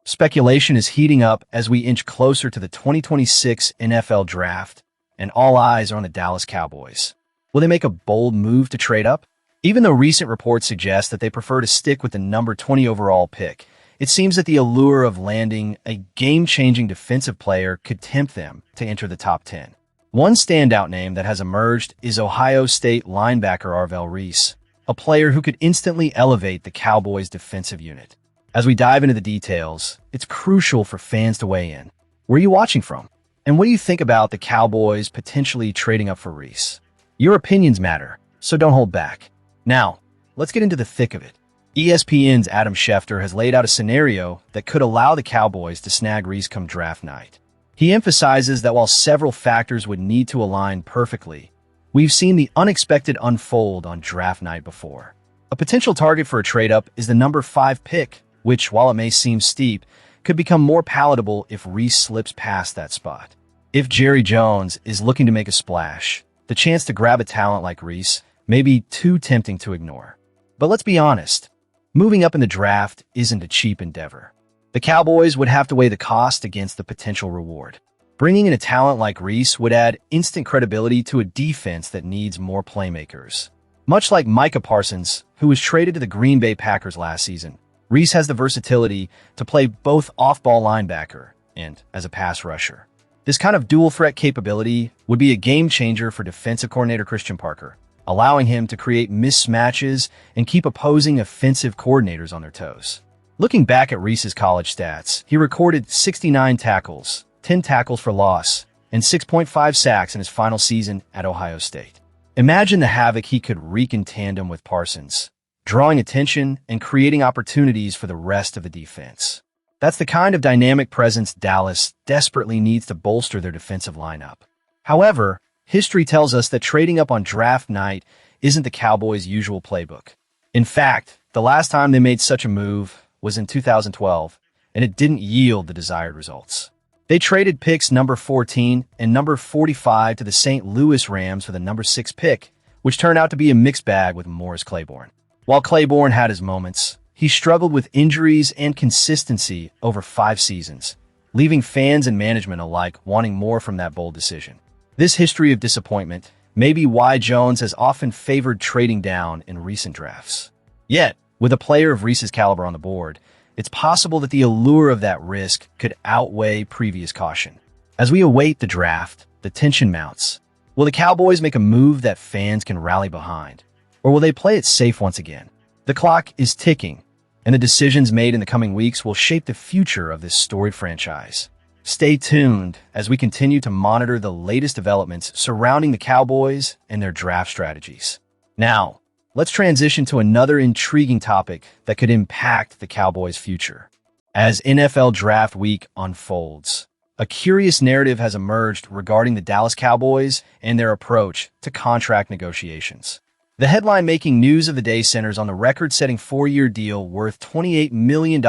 Speculation is heating up as we inch closer to the 2026 NFL Draft, and all eyes are on the Dallas Cowboys. Will they make a bold move to trade up? Even though recent reports suggest that they prefer to stick with the number 20 overall pick, it seems that the allure of landing a game-changing defensive player could tempt them to enter the top 10. One standout name that has emerged is Ohio State linebacker Arvell Reese, a player who could instantly elevate the Cowboys' defensive unit. As we dive into the details, it's crucial for fans to weigh in. Where are you watching from? And what do you think about the Cowboys potentially trading up for Reese? Your opinions matter, so don't hold back. Now, let's get into the thick of it. ESPN's Adam Schefter has laid out a scenario that could allow the Cowboys to snag Reese come draft night. He emphasizes that while several factors would need to align perfectly, we've seen the unexpected unfold on draft night before. A potential target for a trade-up is the number 5 pick, which, while it may seem steep, could become more palatable if Reese slips past that spot. If Jerry Jones is looking to make a splash, the chance to grab a talent like Reese may be too tempting to ignore. But let's be honest, moving up in the draft isn't a cheap endeavor. The Cowboys would have to weigh the cost against the potential reward. Bringing in a talent like Reese would add instant credibility to a defense that needs more playmakers. Much like Micah Parsons, who was traded to the Green Bay Packers last season, Reese has the versatility to play both off-ball linebacker and as a pass rusher. This kind of dual-threat capability would be a game-changer for defensive coordinator Christian Parker, allowing him to create mismatches and keep opposing offensive coordinators on their toes. Looking back at Reese's college stats, he recorded 69 tackles, 10 tackles for loss, and 6.5 sacks in his final season at Ohio State. Imagine the havoc he could wreak in tandem with Parsons, drawing attention and creating opportunities for the rest of the defense. That's the kind of dynamic presence Dallas desperately needs to bolster their defensive lineup. However, history tells us that trading up on draft night isn't the Cowboys' usual playbook. In fact, the last time they made such a move was in 2012, and it didn't yield the desired results. They traded picks number 14 and number 45 to the St. Louis Rams for the number 6 pick, which turned out to be a mixed bag with Morris Claiborne. While Claiborne had his moments, he struggled with injuries and consistency over 5 seasons, leaving fans and management alike wanting more from that bold decision. This history of disappointment may be why Jones has often favored trading down in recent drafts. Yet, with a player of Reese's caliber on the board, it's possible that the allure of that risk could outweigh previous caution. As we await the draft, the tension mounts. Will the Cowboys make a move that fans can rally behind? Or will they play it safe once again? The clock is ticking, and the decisions made in the coming weeks will shape the future of this storied franchise. Stay tuned as we continue to monitor the latest developments surrounding the Cowboys and their draft strategies. Now, let's transition to another intriguing topic that could impact the Cowboys' future. As NFL Draft Week unfolds, a curious narrative has emerged regarding the Dallas Cowboys and their approach to contract negotiations. The headline-making news of the day centers on the record-setting 4-year deal worth $28 million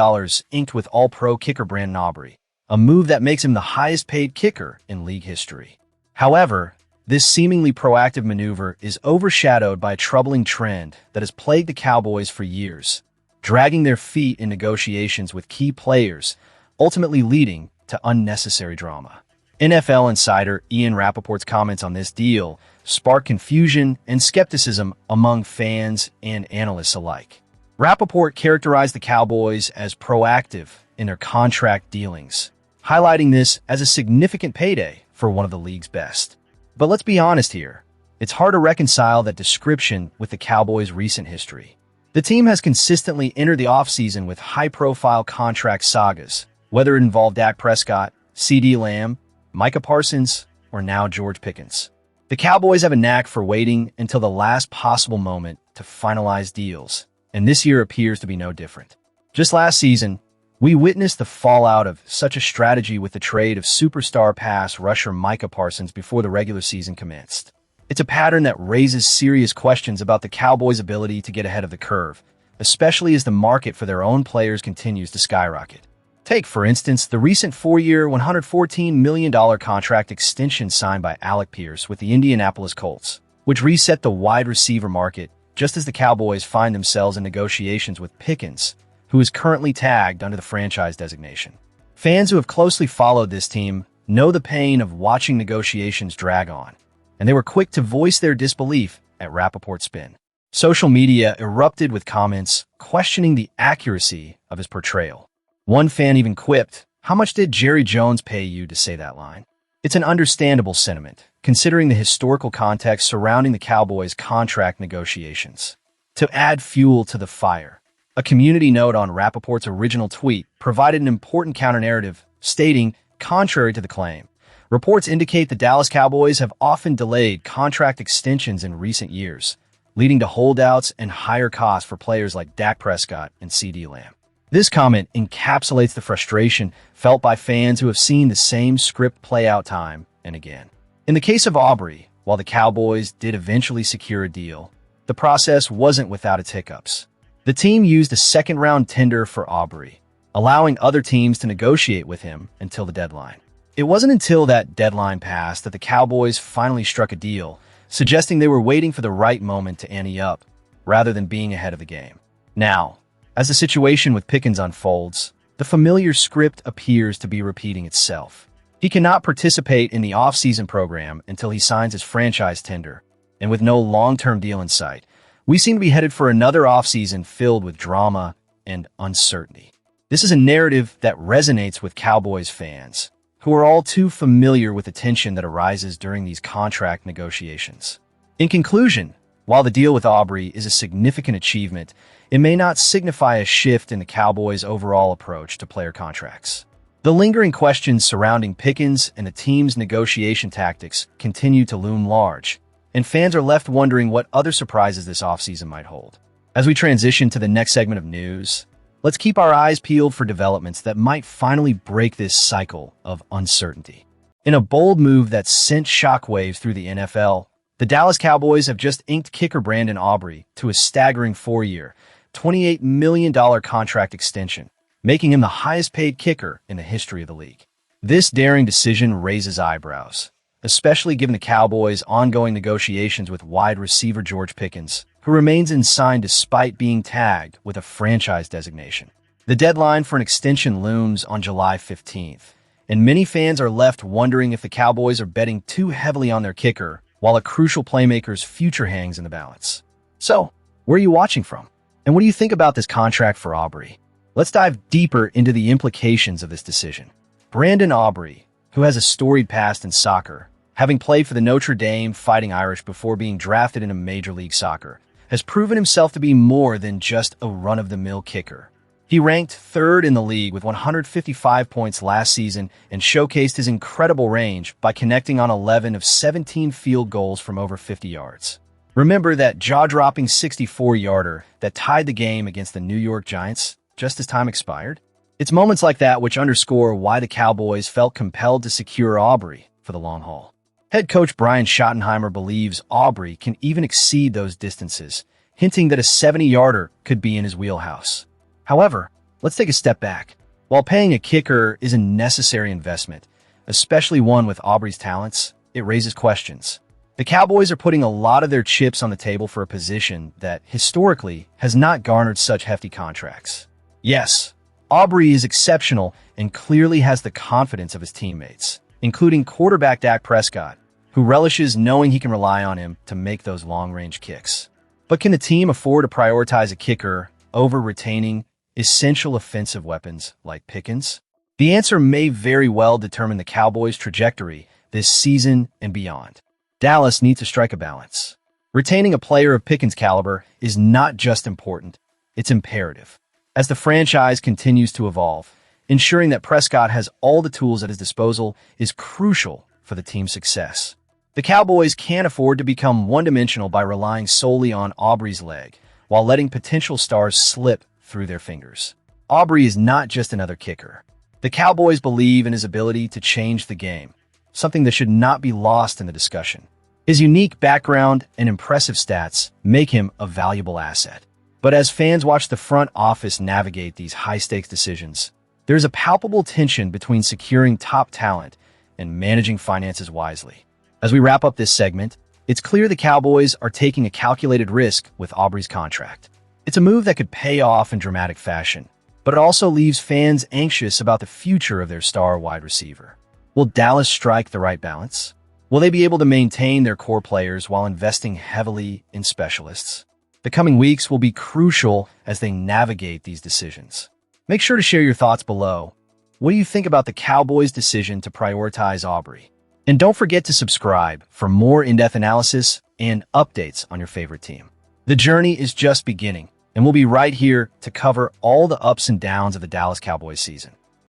inked with All-Pro kicker Brandon Aubrey, a move that makes him the highest-paid kicker in league history. However, this seemingly proactive maneuver is overshadowed by a troubling trend that has plagued the Cowboys for years, dragging their feet in negotiations with key players, ultimately leading to unnecessary drama. NFL insider Ian Rappaport's comments on this deal sparked confusion and skepticism among fans and analysts alike. Rappaport characterized the Cowboys as proactive in their contract dealings, highlighting this as a significant payday for one of the league's best. But let's be honest here, it's hard to reconcile that description with the Cowboys' recent history. The team has consistently entered the offseason with high-profile contract sagas, whether it involved Dak Prescott, CeeDee Lamb, Micah Parsons, or now George Pickens. The Cowboys have a knack for waiting until the last possible moment to finalize deals, and this year appears to be no different. Just last season, we witnessed the fallout of such a strategy with the trade of superstar pass rusher Micah Parsons before the regular season commenced. It's a pattern that raises serious questions about the Cowboys' ability to get ahead of the curve, especially as the market for their own players continues to skyrocket. Take, for instance, the recent 4-year, $114 million contract extension signed by Alec Pierce with the Indianapolis Colts, which reset the wide receiver market just as the Cowboys find themselves in negotiations with Pickens, who is currently tagged under the franchise designation. Fans who have closely followed this team know the pain of watching negotiations drag on, and they were quick to voice their disbelief at Rappaport's spin. Social media erupted with comments questioning the accuracy of his portrayal. One fan even quipped, "How much did Jerry Jones pay you to say that line?" It's an understandable sentiment, considering the historical context surrounding the Cowboys' contract negotiations. To add fuel to the fire, a community note on Rappaport's original tweet provided an important counter-narrative, stating, contrary to the claim, reports indicate the Dallas Cowboys have often delayed contract extensions in recent years, leading to holdouts and higher costs for players like Dak Prescott and CeeDee Lamb. This comment encapsulates the frustration felt by fans who have seen the same script play out time and again. In the case of Aubrey, while the Cowboys did eventually secure a deal, the process wasn't without its hiccups. The team used a second-round tender for Aubrey, allowing other teams to negotiate with him until the deadline. It wasn't until that deadline passed that the Cowboys finally struck a deal, suggesting they were waiting for the right moment to ante up, rather than being ahead of the game. Now, as the situation with Pickens unfolds, the familiar script appears to be repeating itself. He cannot participate in the offseason program until he signs his franchise tender, and with no long-term deal in sight, we seem to be headed for another offseason filled with drama and uncertainty. This is a narrative that resonates with Cowboys fans, who are all too familiar with the tension that arises during these contract negotiations. In conclusion, while the deal with Aubrey is a significant achievement, it may not signify a shift in the Cowboys' overall approach to player contracts. The lingering questions surrounding Pickens and the team's negotiation tactics continue to loom large, and fans are left wondering what other surprises this offseason might hold. As we transition to the next segment of news, let's keep our eyes peeled for developments that might finally break this cycle of uncertainty. In a bold move that sent shockwaves through the NFL, the Dallas Cowboys have just inked kicker Brandon Aubrey to a staggering 4-year, $28 million contract extension, making him the highest-paid kicker in the history of the league. This daring decision raises eyebrows, especially given the Cowboys' ongoing negotiations with wide receiver George Pickens, who remains unsigned despite being tagged with a franchise designation. The deadline for an extension looms on July 15th, and many fans are left wondering if the Cowboys are betting too heavily on their kicker while a crucial playmaker's future hangs in the balance. So, where are you watching from? And what do you think about this contract for Aubrey? Let's dive deeper into the implications of this decision. Brandon Aubrey, who has a storied past in soccer, having played for the Notre Dame Fighting Irish before being drafted into Major League Soccer, has proven himself to be more than just a run-of-the-mill kicker. He ranked third in the league with 155 points last season and showcased his incredible range by connecting on 11 of 17 field goals from over 50 yards. Remember that jaw-dropping 64-yarder that tied the game against the New York Giants just as time expired? It's moments like that which underscore why the Cowboys felt compelled to secure Aubrey for the long haul. Head coach Brian Schottenheimer believes Aubrey can even exceed those distances, hinting that a 70-yarder could be in his wheelhouse. However, let's take a step back. While paying a kicker is a necessary investment, especially one with Aubrey's talents, it raises questions. The Cowboys are putting a lot of their chips on the table for a position that, historically, has not garnered such hefty contracts. Yes, Aubrey is exceptional and clearly has the confidence of his teammates, including quarterback Dak Prescott, who relishes knowing he can rely on him to make those long-range kicks. But can the team afford to prioritize a kicker over retaining essential offensive weapons like Pickens? The answer may very well determine the Cowboys' trajectory this season and beyond. Dallas needs to strike a balance. Retaining a player of Pickens' caliber is not just important, it's imperative. As the franchise continues to evolve, ensuring that Prescott has all the tools at his disposal is crucial for the team's success. The Cowboys can't afford to become one-dimensional by relying solely on Aubrey's leg, while letting potential stars slip through their fingers. Aubrey is not just another kicker. The Cowboys believe in his ability to change the game, something that should not be lost in the discussion. His unique background and impressive stats make him a valuable asset. But as fans watch the front office navigate these high-stakes decisions, there's a palpable tension between securing top talent and managing finances wisely. As we wrap up this segment, it's clear the Cowboys are taking a calculated risk with Aubrey's contract. It's a move that could pay off in dramatic fashion, but it also leaves fans anxious about the future of their star wide receiver. Will Dallas strike the right balance? Will they be able to maintain their core players while investing heavily in specialists? The coming weeks will be crucial as they navigate these decisions. Make sure to share your thoughts below. What do you think about the Cowboys' decision to prioritize Aubrey? And don't forget to subscribe for more in-depth analysis and updates on your favorite team. The journey is just beginning, and we'll be right here to cover all the ups and downs of the Dallas Cowboys season.